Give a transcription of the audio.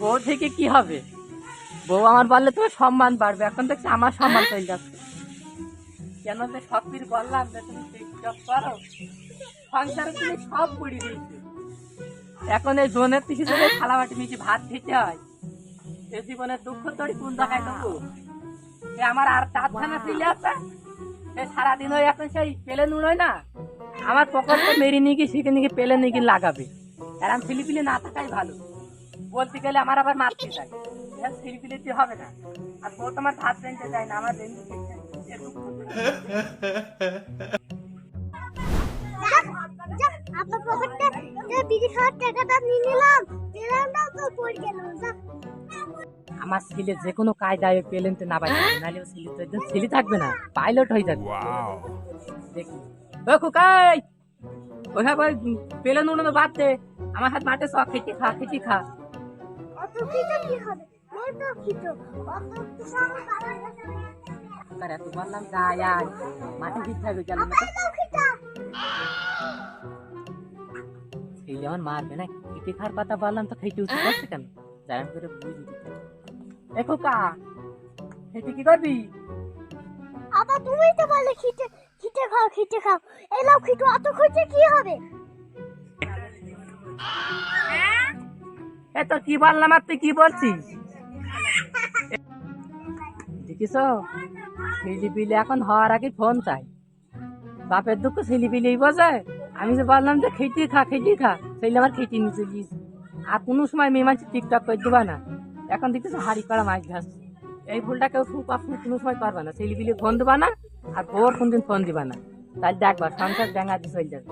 বউ থেকে কি হবে? বউ আমার বললে তোমার সম্মান বাড়বে, এখন দেখছি আমার সম্মান চলে যাচ্ছে। কেন যে সব কিছু বললাম যে তুমি টিকটক করো, সংসারে তুমি সব পুড়ি দিয়েছো। এখন এই জনের পিছিয়ে যদি থালা বাটি মিশে ভাত খেতে হয়, এ জীবনের দুঃখ তোড়ি কোন জায়গায় দেবো? আমার আর চারখানা ছেলে আছে, সে সারাদিন ওই এখন সেই পেলে নুড়োয় না, আমার পকেটটা মেরে নিয়ে গিয়ে সেখানে গিয়ে পেলে নিয়ে গিয়ে লাগাবে। এরম ছিলিপিলি না থাকাই ভালো। বলতে গেলে আমার আবার মারতে চাই, ছিলিপিলিতে হবে না। আর বউ তোমার ভাত বেঁধে যায় না, আমার বেঁধে আপনার পকেটে বিড়ি খাওয়ার টাকাটা নিয়ে নিলাম, পেলামটাও তো পড়ে গেল। আমার ছেলে যে কোনো কায়দায় পেলেনতে না পাইতে, নাহলে ও ছেলে তো একদম ছেলে থাকবে না, পাইলট হয়ে যাবে। দেখি ও খুকাই, ওইভাবে পেলেন উড়ানো বাদ দে, আমার হাত মাঠে সব খেতে খা, খেতে খা। অত খিদে কি হবে? এই তো খিদে অত কিছু আমার বাবার কাছে আরে তুই বললাম যাই আয়, মাঠে খেতে হবে গেল না তো। ছেলে আমার মারবে না, খেতে খাওয়ার কথা বললাম তো খেতে উঠতে পারছে কেন? যাই আমি করে বুঝি দিতে। এ খোকা, খেতে কি করবি? আবার তুমিই তো বলে খিদে খিদে খাও, খিদে খাও। এই লাও খিদে, অত খুঁজে কি হবে? এ তো কি বললাম আর তুই কি বলছিস? দেখিস ছেলিপিলি এখন হওয়ার আগে ফোন চাই, বাপের দুঃখ ছেলিপিলি বোঝে। আমি যে বললাম যে খেতে খা, খেতে খা, ছেলে আমার খেতে নিয়ে চলিস। আর কোনো সময় মেয়ে মানুষ টিকটক করে দেবা না, এখন দেখতেছ হাড়ি করা মাছ ভাসছে। এই ভুলটা কেউ কোনো সময় করবে না, ছেলিপিলি ফোন দেবা না, আর ভোর কোনদিন ফোন দিবা না, তাই দেখবা সংসার ডেঙ্গা দিয়ে চলে যাবে।